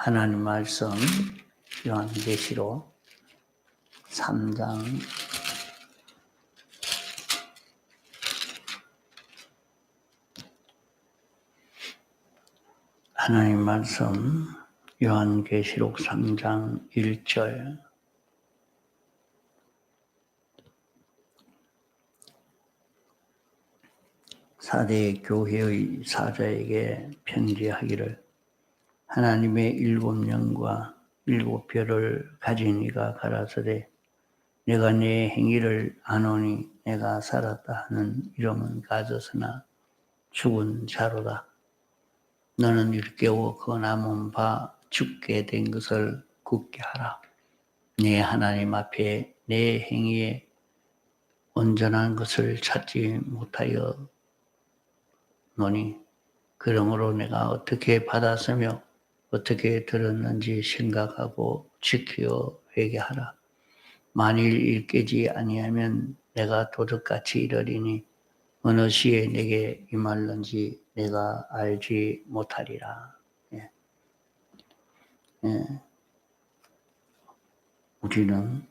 하나님 말씀 요한계시록 3장 하나님 말씀 요한계시록 3장 1절 사대 교회의 사자에게 편지하기를 하나님의 일곱 영과 일곱 별을 가진 이가 가라사대 내가 네 행위를 아노니 내가 살았다 하는 이름은 가졌으나 죽은 자로다. 너는 일깨워 그 남은 바 죽게 된 것을 굳게 하라. 네 하나님 앞에 내 행위에 온전한 것을 찾지 못하여 노니 그러므로 내가 어떻게 받았으며 어떻게 들었는지 생각하고 지켜 회개하라. 만일 일깨지 아니하면 내가 도적같이 이르리니 어느 시에 내게 임할는지 내가 알지 못하리라. 예. 예. 우리는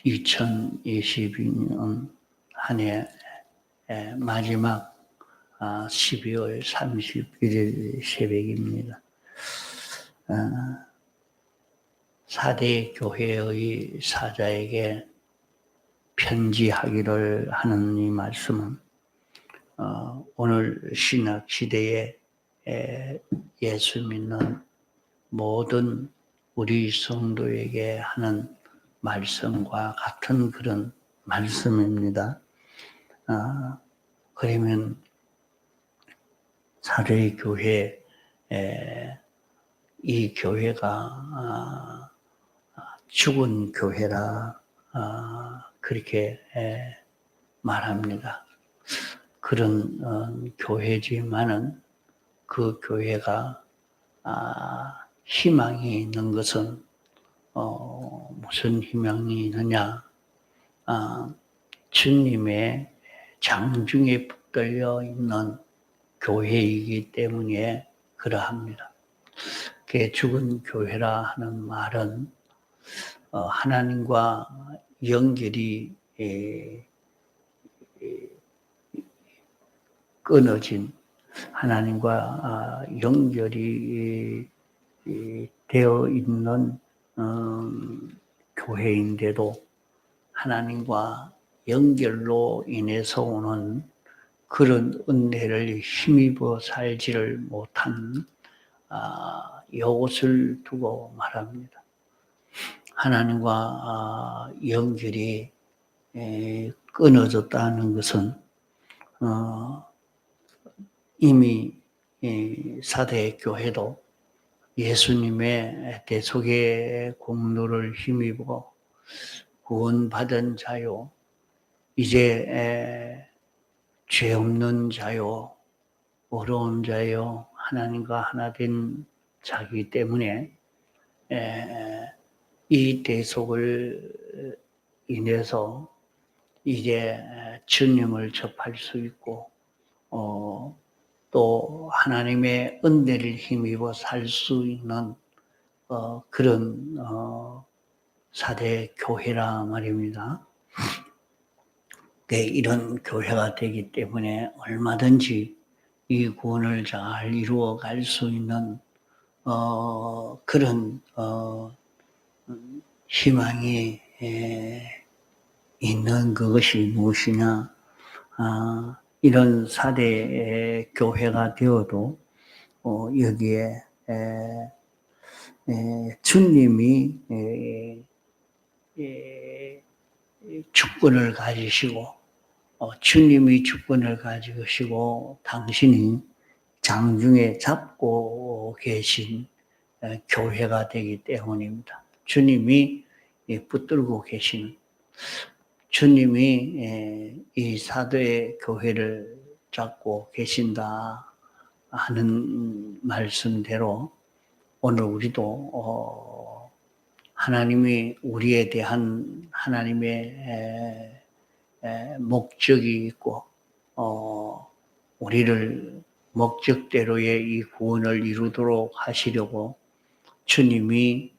2022년 한 해 마지막 12월 31일 새벽입니다. 4대 교회의 사자에게 편지하기를 하는 이 말씀은 오늘 신약 시대에 예수 믿는 모든 우리 성도에게 하는 말씀과 같은 그런 말씀입니다. 그러면 사대 교회 이 교회가 죽은 교회라 그렇게 말합니다. 그런 교회지만은 그 교회가 희망이 있는 것은 무슨 희망이 있느냐? 주님의 장중에 붙들려 있는 교회이기 때문에 그러합니다. 죽은 교회라 하는 말은 하나님과 연결이 끊어진 하나님과 연결이 되어 있는 교회인데도 하나님과 연결로 인해서 오는 그런 은혜를 힘입어 살지를 못한 이것을 두고 말합니다. 하나님과 연결이 끊어졌다는 것은 이미 사대 교회도 예수님의 대속의 공로를 힘입어 구원받은 자요, 이제 죄 없는 자요, 어려운 자요, 하나님과 하나 된 자기 때문에 이 대속을 인해서 이제 주님을 접할 수 있고 또 하나님의 은혜를 힘입어 살 수 있는 그런 사대 교회라 말입니다. 이런 교회가 되기 때문에 얼마든지 이 구원을 잘 이루어 갈 수 있는 그런 희망이 있는 그것이 무엇이냐? 이런 사대 교회가 되어도 여기에 주님이 주권을 가지시고 주님이 주권을 가지시고 당신이 장중에 잡고 계신 교회가 되기 때문입니다. 주님이 붙들고 계시는 주님이 이 사도의 교회를 잡고 계신다 하는 말씀대로 오늘 우리도 하나님이 우리에 대한 하나님의 목적이 있고 우리를 목적대로의 이 구원을 이루도록 하시려고 주님이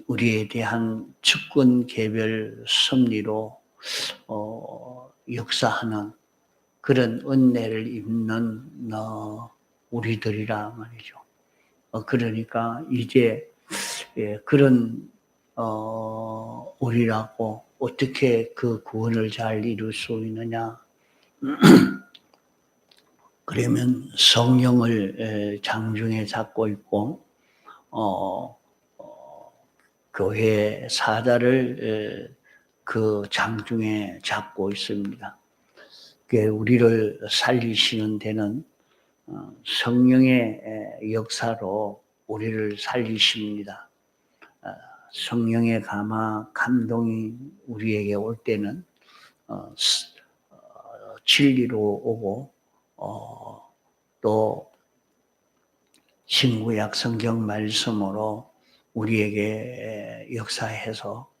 우리에 대한 주권 개별 섭리로 역사하는 그런 은혜를 입는 우리들이라 말이죠. 그러니까 이제 그런 우리라고 어떻게 그 구원을 잘 이룰 수 있느냐? 그러면 성령을 장중에 잡고 있고 교회 사자를 그 장중에 잡고 있습니다. 우리를 살리시는 데는 성령의 역사로 우리를 살리십니다. 성령의 감동이 우리에게 올 때는 진리로 오고 또 신구약 성경 말씀으로 우리에게 역사해서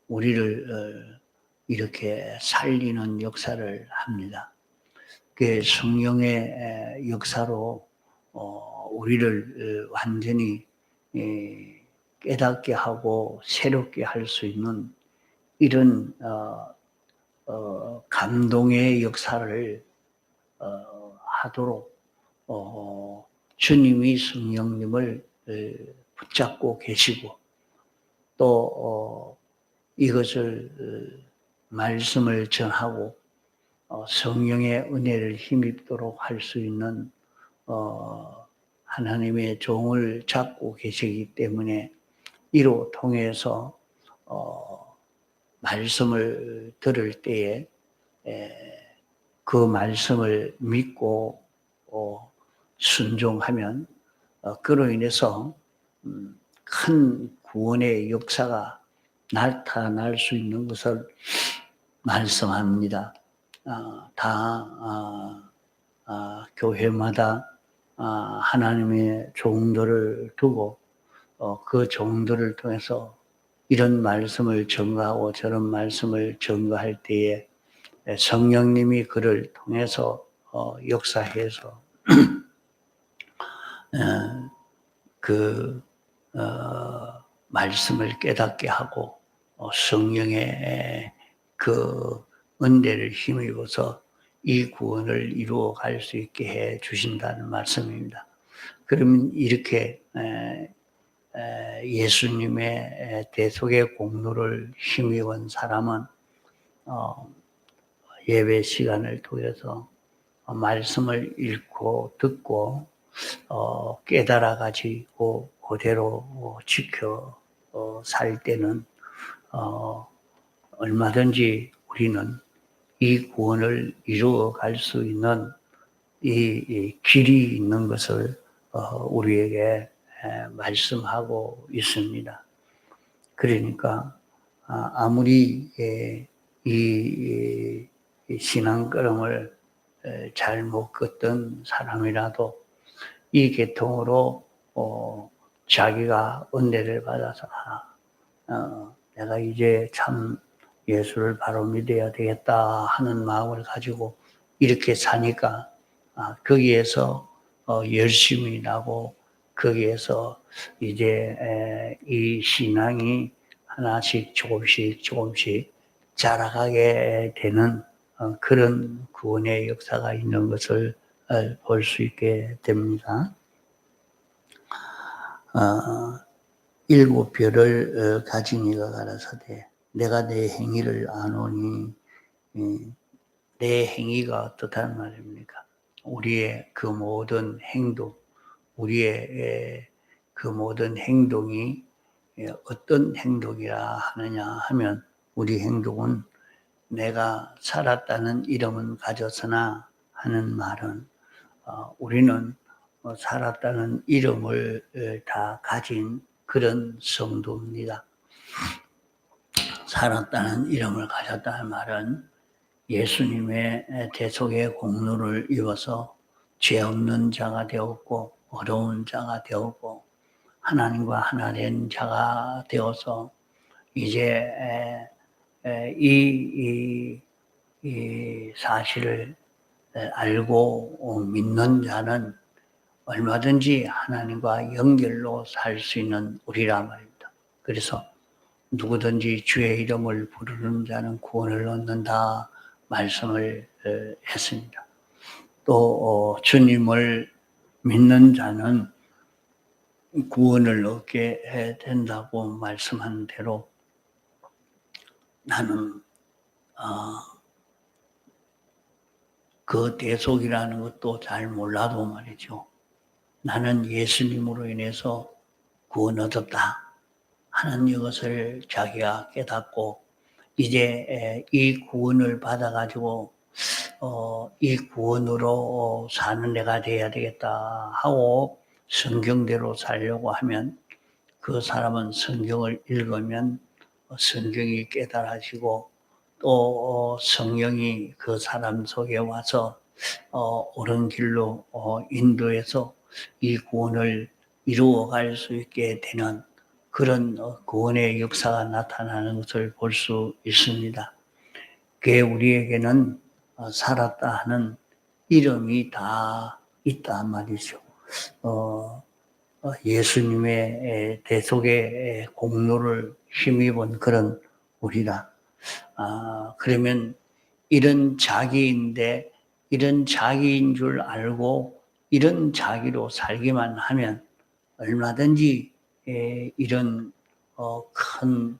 우리를 이렇게 살리는 역사를 합니다. 그 성령의 역사로 우리를 완전히 깨닫게 하고 새롭게 할 수 있는 이런 감동의 역사를 하도록 주님이 성령님을 붙잡고 계시고 또 이것을 말씀을 전하고 성령의 은혜를 힘입도록 할 수 있는 하나님의 종을 잡고 계시기 때문에 이로 통해서 말씀을 들을 때에 그 말씀을 믿고 순종하면 그로 인해서 큰 구원의 역사가 나타날 수 있는 것을 말씀합니다. 교회마다 하나님의 종들을 두고 그 종들을 통해서 이런 말씀을 전가하고 저런 말씀을 전가할 때에 성령님이 그를 통해서 역사해서 그 말씀을 깨닫게 하고 성령의 그 은혜를 힘입어서 이 구원을 이루어 갈 수 있게 해 주신다는 말씀입니다. 그러면 이렇게 예수님의 대속의 공로를 힘입은 사람은 예배 시간을 통해서 말씀을 읽고 듣고 깨달아 가지고 그대로 지켜 살 때는 얼마든지 우리는 이 구원을 이루어 갈 수 있는 이 길이 있는 것을 우리에게 말씀하고 있습니다. 그러니까 아무리 이 신앙걸음을 잘못 걷던 사람이라도 이 계통으로 자기가 은혜를 받아서 내가 이제 참 예수를 바로 믿어야 되겠다 하는 마음을 가지고 이렇게 사니까 거기에서 열심이 나고 거기에서 이제 이 신앙이 하나씩 조금씩 자라가게 되는 그런 구원의 역사가 있는 것을 볼 수 있게 됩니다. 7별을 가진 이가 가라사대 내가 내 행위를 아노니 내 행위가 어떻다는 말입니까? 우리의 그 모든 행동, 우리의 그 모든 행동이 어떤 행동이라 하느냐 하면 우리 행동은 내가 살았다는 이름은 가졌으나 하는 말은 우리는 살았다는 이름을 다 가진 그런 성도입니다. 살았다는 이름을 가졌다는 말은 예수님의 대속의 공로를 입어서 죄 없는 자가 되었고 어려운 자가 되었고 하나님과 하나 된 자가 되어서 이제 이 사실을 알고 믿는 자는 얼마든지 하나님과 연결로 살 수 있는 우리라 말입니다. 그래서 누구든지 주의 이름을 부르는 자는 구원을 얻는다 말씀을 했습니다. 또 주님을 믿는 자는 구원을 얻게 된다고 말씀한 대로 나는 그 대속이라는 것도 잘 몰라도 말이죠. 나는 예수님으로 인해서 구원 얻었다 하는 이것을 자기가 깨닫고 이제 이 구원을 받아가지고 이 구원으로 사는 내가 돼야 되겠다 하고 성경대로 살려고 하면 그 사람은 성경을 읽으면 성경이 깨달아지고 또 성령이 그 사람 속에 와서 옳은 길로 인도해서 이 구원을 이루어갈 수 있게 되는 그런 구원의 역사가 나타나는 것을 볼 수 있습니다. 그게 우리에게는 살았다 하는 이름이 다 있단 말이죠. 예수님의 대속의 공로를 힘입은 그런 우리다. 그러면 이런 자기인데 이런 자기인 줄 알고 이런 자기로 살기만 하면 얼마든지 이런 큰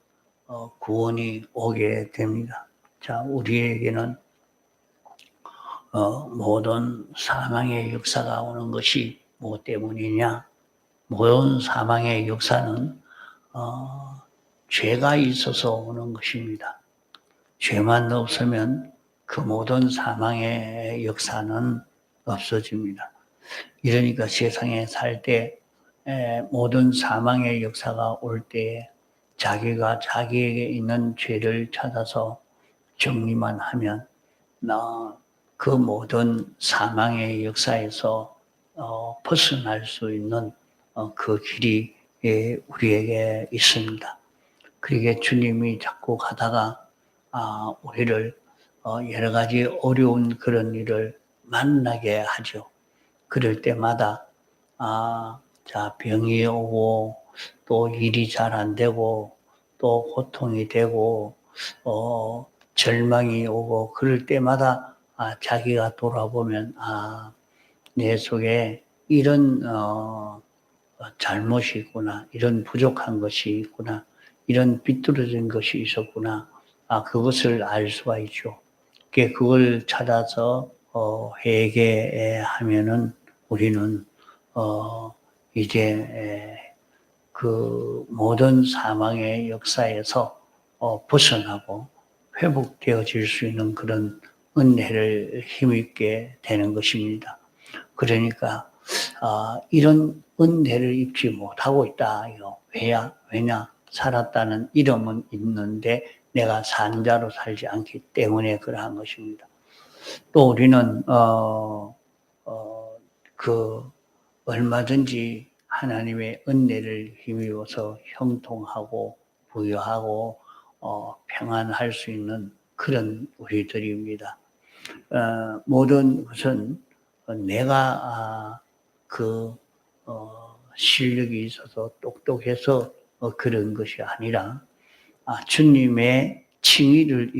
구원이 오게 됩니다. 자, 우리에게는 모든 사망의 역사가 오는 것이 뭐 때문이냐? 모든 사망의 역사는 죄가 있어서 오는 것입니다. 죄만 없으면 그 모든 사망의 역사는 없어집니다. 이러니까 세상에 살 때 모든 사망의 역사가 올 때에 자기가 자기에게 있는 죄를 찾아서 정리만 하면 그 모든 사망의 역사에서 벗어날 수 있는 그 길이 우리에게 있습니다. 그러게 주님이 자꾸 가다가 우리를 여러 가지 어려운 그런 일을 만나게 하죠. 그럴 때마다 자 병이 오고 또 일이 잘 안 되고 또 고통이 되고 절망이 오고 그럴 때마다 자기가 돌아보면 내 속에 이런 잘못이 있구나, 이런 부족한 것이 있구나, 이런 비뚤어진 것이 있었구나. 그것을 알 수가 있죠. 그걸 찾아서 회개하면은 우리는 이제 그 모든 사망의 역사에서 벗어나고 회복되어질 수 있는 그런 은혜를 힘입게 되는 것입니다. 그러니까 이런 은혜를 입지 못하고 있다. 왜냐? 살았다는 이름은 있는데 내가 산자로 살지 않기 때문에 그러한 것입니다. 또 우리는 얼마든지 하나님의 은혜를 힘입어서 형통하고 부유하고 평안할 수 있는 그런 우리들입니다. 모든 것은 내가 실력이 있어서 똑똑해서 그런 것이 아니라 주님의 칭의를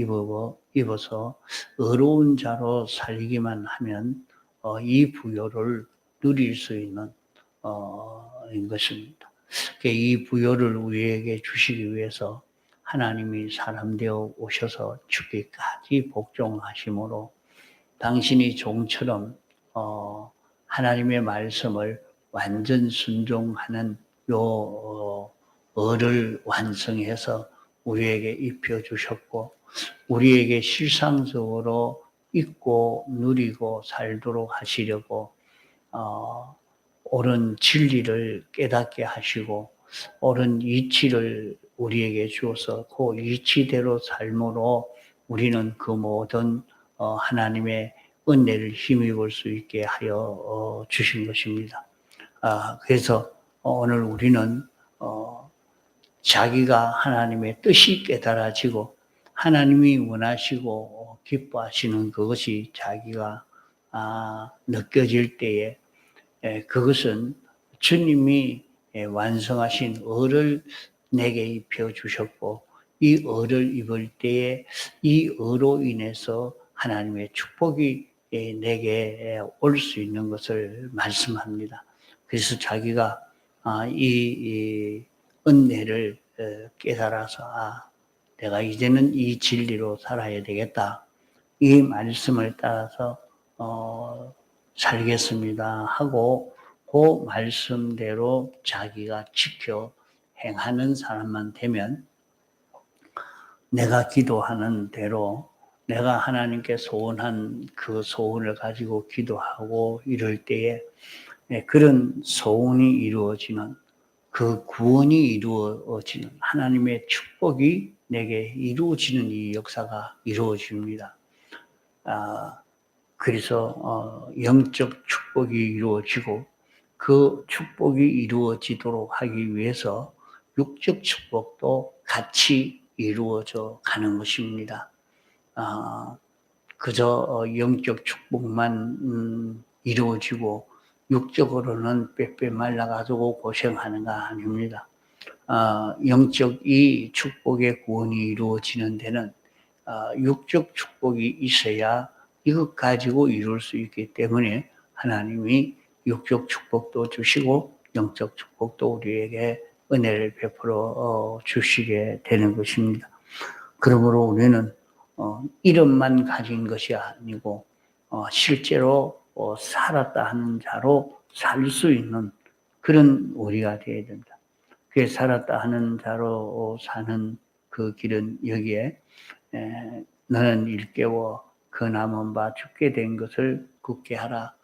입어서 의로운 자로 살기만 하면 이 부요를 누릴 수 있는 것입니다. 이 부요를 우리에게 주시기 위해서 하나님이 사람 되어 오셔서 죽기까지 복종하심으로 당신이 종처럼 하나님의 말씀을 완전 순종하는 을을 완성해서 우리에게 입혀주셨고 우리에게 실상적으로 잊고 누리고 살도록 하시려고 옳은 진리를 깨닫게 하시고 옳은 이치를 우리에게 주어서 그 이치대로 삶으로 우리는 그 모든 하나님의 은혜를 힘입을 수 있게 하여 주신 것입니다. 그래서 오늘 우리는 자기가 하나님의 뜻이 깨달아지고 하나님이 원하시고 기뻐하시는 그것이 자기가 느껴질 때에 그것은 주님이 완성하신 의를 내게 입혀 주셨고 이 의를 입을 때에 이 의로 인해서 하나님의 축복이 내게 올 수 있는 것을 말씀합니다. 그래서 자기가 이 은혜를 깨달아서 내가 이제는 이 진리로 살아야 되겠다. 이 말씀을 따라서 살겠습니다 하고 그 말씀대로 자기가 지켜 행하는 사람만 되면 내가 기도하는 대로 내가 하나님께 소원한 그 소원을 가지고 기도하고 이럴 때에 그런 소원이 이루어지는 그 구원이 이루어지는 하나님의 축복이 내게 이루어지는 이 역사가 이루어집니다. 그래서 영적 축복이 이루어지고 그 축복이 이루어지도록 하기 위해서 육적 축복도 같이 이루어져 가는 것입니다. 그저 영적 축복만 이루어지고 육적으로는 빼빼 말라가지고 고생하는가 아닙니다. 영적 이 축복의 구원이 이루어지는 데는 육적 축복이 있어야 이것 가지고 이룰 수 있기 때문에 하나님이 육적 축복도 주시고 영적 축복도 우리에게 은혜를 베풀어 주시게 되는 것입니다. 그러므로 우리는 이름만 가진 것이 아니고 실제로 살았다 하는 자로 살 수 있는 그런 우리가 되어야 된다. 그 살았다 하는 자로 사는 그 길은 여기에 너는 일깨워 그 남은 바 죽게 된 것을 굳게 하라.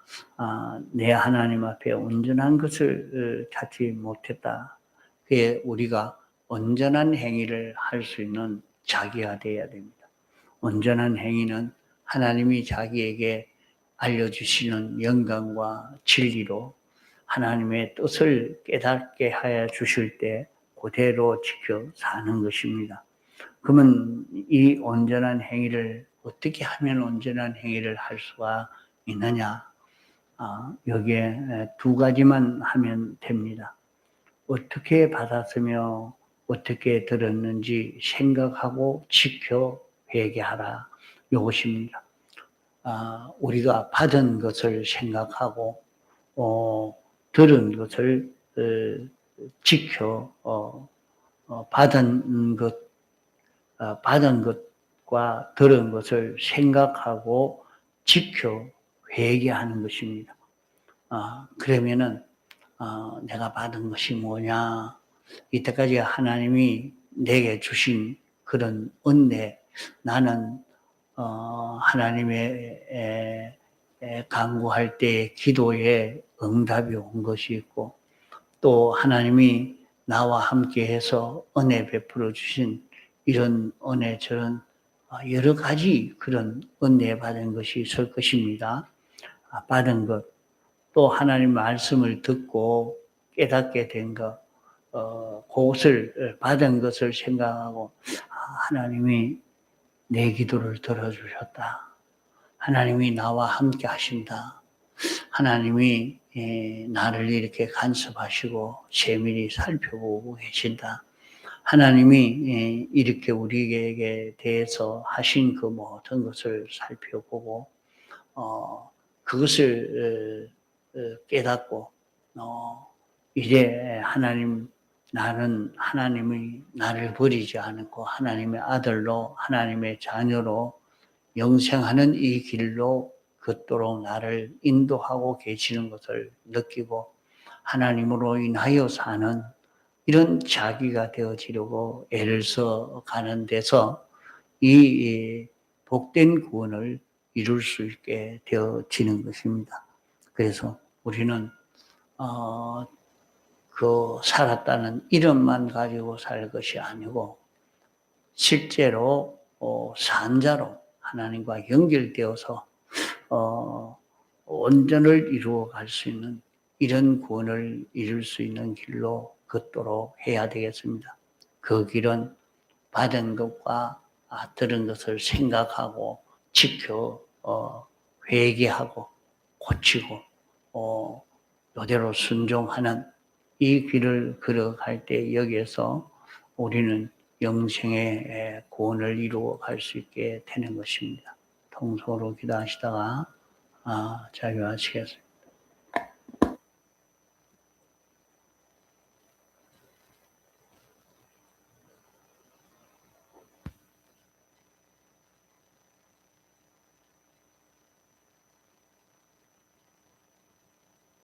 내 하나님 앞에 온전한 것을 찾지 못했다. 그게 우리가 온전한 행위를 할 수 있는 자기가 되어야 됩니다. 온전한 행위는 하나님이 자기에게 알려주시는 영광과 진리로 하나님의 뜻을 깨닫게 하여 주실 때 그대로 지켜 사는 것입니다. 그러면 이 온전한 행위를 어떻게 하면 온전한 행위를 할 수가 있느냐? 여기에 두 가지만 하면 됩니다. 어떻게 받았으며 어떻게 들었는지 생각하고 지켜 회개하라. 이것입니다. 우리가 받은 것을 생각하고 들은 것을 지켜 받은 것과 들은 것을 생각하고 지켜 회개하는 것입니다. 그러면은 내가 받은 것이 뭐냐? 이때까지 하나님이 내게 주신 그런 은혜, 나는 하나님의 간구할 때 기도에 응답이 온 것이 있고 또 하나님이 나와 함께해서 은혜 베풀어 주신 이런 은혜 저런 여러 가지 그런 은혜 받은 것이 있을 것입니다. 받은 것, 또 하나님 말씀을 듣고 깨닫게 된 것, 그것을 받은 것을 생각하고 하나님이 내 기도를 들어주셨다. 하나님이 나와 함께 하신다. 하나님이 나를 이렇게 간섭하시고 세밀히 살펴보고 계신다. 하나님이 이렇게 우리에게 대해서 하신 그 모든 것을 살펴보고 그것을 깨닫고 이제 나는 하나님이 나를 버리지 않고 하나님의 아들로 하나님의 자녀로 영생하는 이 길로 걷도록 나를 인도하고 계시는 것을 느끼고 하나님으로 인하여 사는 이런 자기가 되어지려고 애를 써 가는 데서 이 복된 구원을 이룰 수 있게 되어지는 것입니다. 그래서 우리는 그 살았다는 이름만 가지고 살 것이 아니고 실제로 산자로 하나님과 연결되어서 온전을 이루어 갈 수 있는 이런 구원을 이룰 수 있는 길로 걷도록 해야 되겠습니다. 그 길은 받은 것과 들은 것을 생각하고 지켜 회개하고 고치고 이대로 순종하는 이 길을 걸어갈 때 여기에서 우리는 영생의 구원을 이루어 갈 수 있게 되는 것입니다. 통성으로 기도하시다가 자유하시겠습니다.